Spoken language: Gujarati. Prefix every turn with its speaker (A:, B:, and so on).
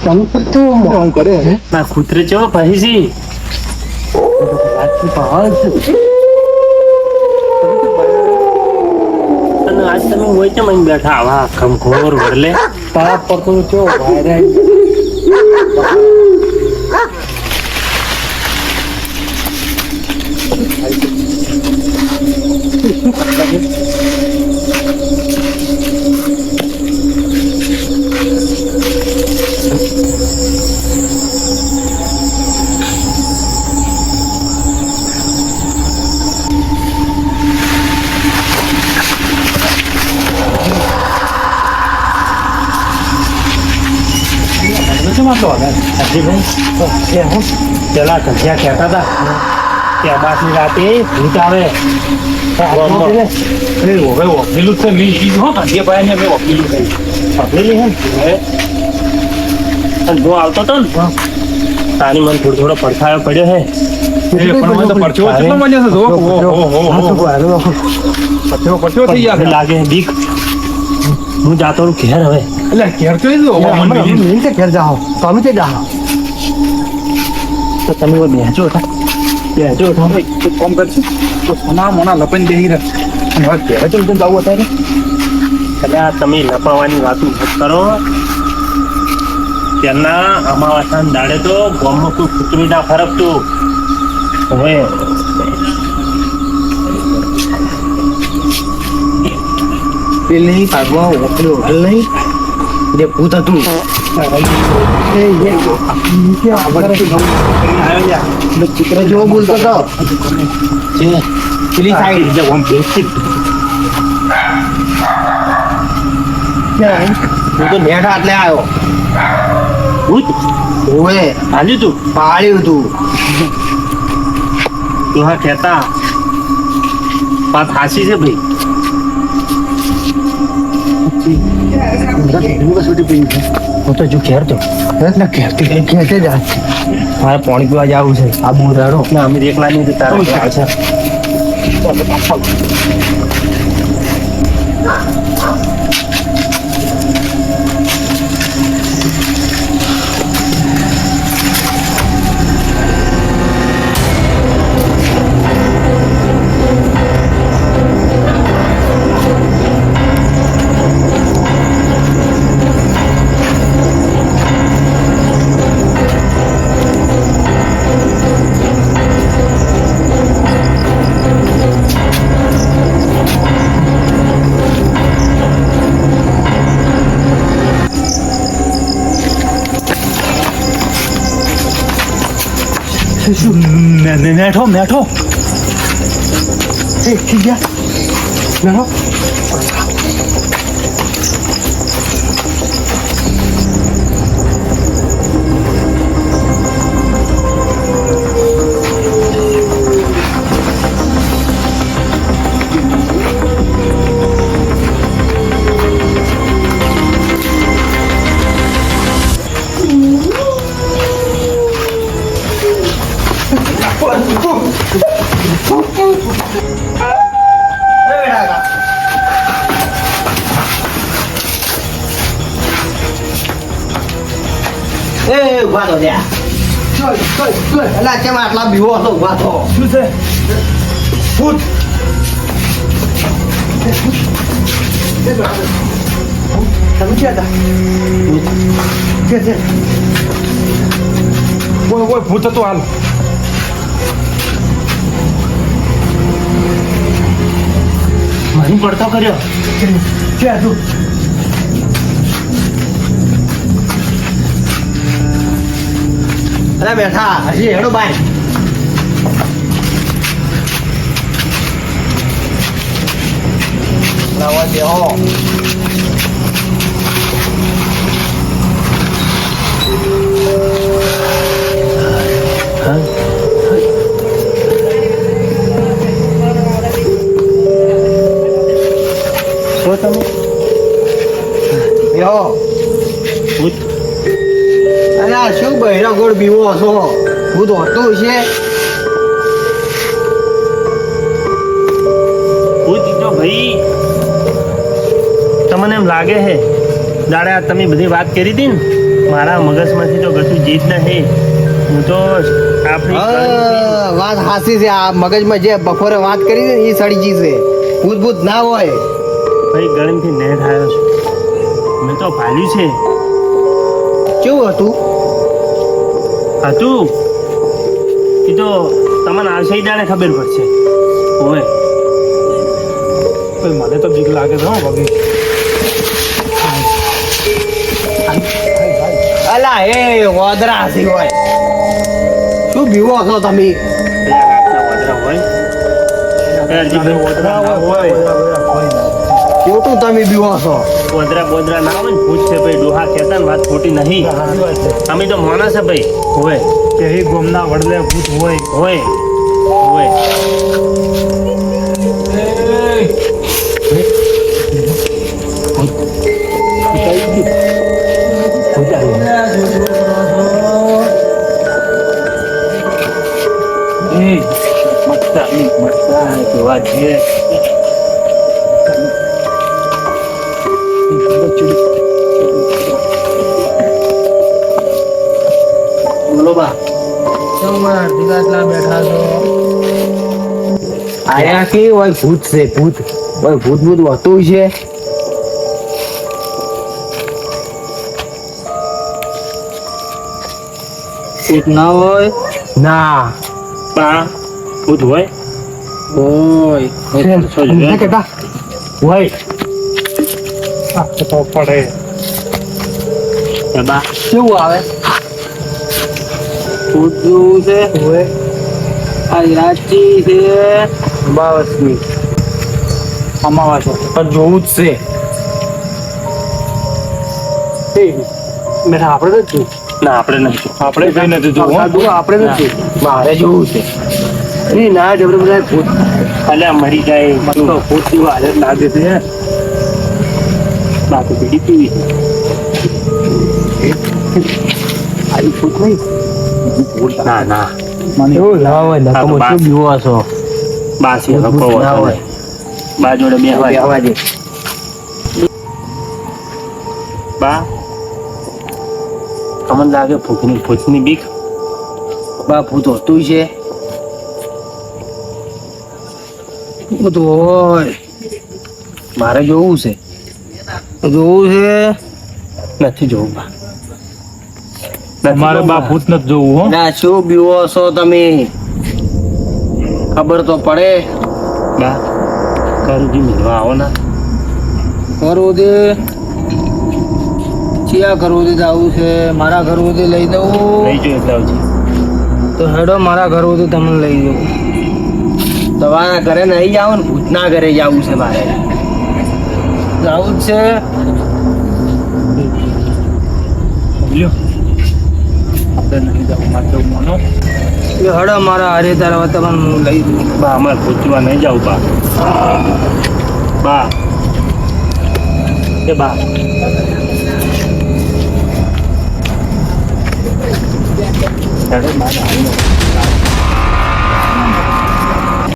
A: તમે તો મોં કરે હે
B: ના કૂતરે ચો પહીસી અને આજ તમે હોય છે મને બેઠા આવા ખમખોર વરલે
A: તારા પર તો ચો વાયરા
B: પેલા કજિયા કહેતા હતા કે અબાસની રાતે ભૂત આવે પેલું છે જો આવતો હતો ને તારી મને થોડો પડછાયો પડ્યો હે લાગે બીક હું જાતો રહું ઘેર હવે
A: ઘેર જાઓ તમે તે જાઓ
B: તો તમે બેસો બેસો
A: કોમ કરશું તો સોના મોના લપન દે અને હવે ઘેર તો જવું અત્યારે
B: એટલે આ તમે લપાવવાની વાતો મત કરો ત્યારના અમાવાસાના દાડે તો ગામમાં કોઈ કૂતરું ના ફરકતું હવે
A: પેલ નહીં કાઢવા હોટલ નહીં જે ભૂત હતું ચિત્ર જેવો બોલતો હતો પેલી સાઈડ હું તો નેટ આટલે આવ્યો ઓએ
B: હાલ્યું તું
A: પાડ્યું તું
B: તો હા કહેતા વાત હાસી છે ભાઈ હું તો જો ઘેર તો
A: ખેંચે જાય
B: મારે પાણી પીવા જવું છે
A: આ બહુ રાડો
B: ના અમે એકલા નહીં જતા છે
A: મેઠો મેઠો ઠીક ગયા મેઠો
C: ઉભા તો ત્યાં એલા કેમ આટલા બીવો હતો ઉભા તો
A: શું છે
C: ફૂટ
A: તમે ક્યાં હતા કે ઓય ભૂત હતું હાલ
B: મને પડતો કર્યો
A: ક્યાં હતું
C: અરે બેઠા હજી હેડો બાય લાવા દેહો
B: શું તમે
C: યો અરે આ શું બહેરા ગોળ બીવો છો હું તો હતું છે
B: ભાઈ તમને એમ લાગે હે દાડે આ તમે બધી વાત કરી હતી ને મારા મગજમાંથી તો કશું જીત નહીં. હું તો આપણી
C: વાત હાસી છે. આ મગજમાં જે બપોરે વાત કરી છે ને એ સળગી છે. ભૂત ભૂત ના હોય.
B: ભાઈ ગળીમથી નેટ આવ્યો છું. મેં તો ભાલ્યું છે.
C: કેવું હતું?
B: હતું એ તો તમને આવશે ઈ દાડે ખબર પડશે. હોય મને તો બીક લાગે છે. બગી
C: અલા એ વોદરા હસી હોય. શું બીવો છો તમે? ખોટું તમે બીવો છો.
B: બોદરા બોદરા ના હોય ને ભૂત છે ભાઈ. ડોહા કહેતા ને વાત ખોટી નહીં. અમે તો માણસ છે ભાઈ. હોય કે ગોમના વડલે ભૂત હોય. હોય હોય વાત છે. બોલો બા.
C: બેઠા છો. આયા કે હોય ભૂત છે. ભૂત હોય. ભૂત ભૂત હોતું છે. ભૂત ના હોય. ના
B: બા ભૂત હોય.
C: હોય
B: કેતા હોય તો પડે. બા
C: કેવું આવે? ભૂત જેવું છે. હોય આજ રાતથી છે 22મી અમાવાસ્યા પણ જોવું જ છે.
B: મેં આપણે નથી. ના આપણે નથી. આપણે કઈ નથી જોવું.
C: આપણે નથી. મારે જોવું છે. એ ના જબરે બધા ભૂત
B: અલ્યા મરી જાય. મને તો ભૂત જેવું હાલત લાગે છે. બાકી બીડી પીવી
C: આવી ભૂત નહીં.
B: ના ના
C: એવું ના હોય.
B: હા, તો
C: નકમો
B: બા-
C: શું બીવો છો?
B: બાસી
C: ભૂત
B: હકો
C: ના હોય.
B: બા જોડે બેહવા
C: બેહવા દે.
B: બા તમને લાગે ભૂતની બીક.
C: બા ભૂત હોતું છે. ભૂત હોય. મારે જોવું છે. જોવું છે.
B: નથી જોવું બા. મારે બા ભૂત નથી જોવું.
C: ના શું બીવો છો તમે? ખબર તો પડે.
B: બા કરુજી મિલવા આવો ના.
C: કરવું દે. ચિયા કરવું દે આવું છે? મારા ઘર દે લઈ દઉં
B: લઈ જો એટલે આવજે.
C: તો હેડો. મારા ઘર દે તમને લઈ દઉં. તમારા ઘરે નહીં જાવ ને ભૂતના ઘરે જવું છે મારે. જવું જ છે.
B: લ્યો આપણે નહીં જવું. મારે માનો
C: એ હેડો મારા હારે તારા તમને હું લઈ દઉં.
B: બા અમારે ભૂતવા નહીં જાવ બા. બા કે બા હેડો બા.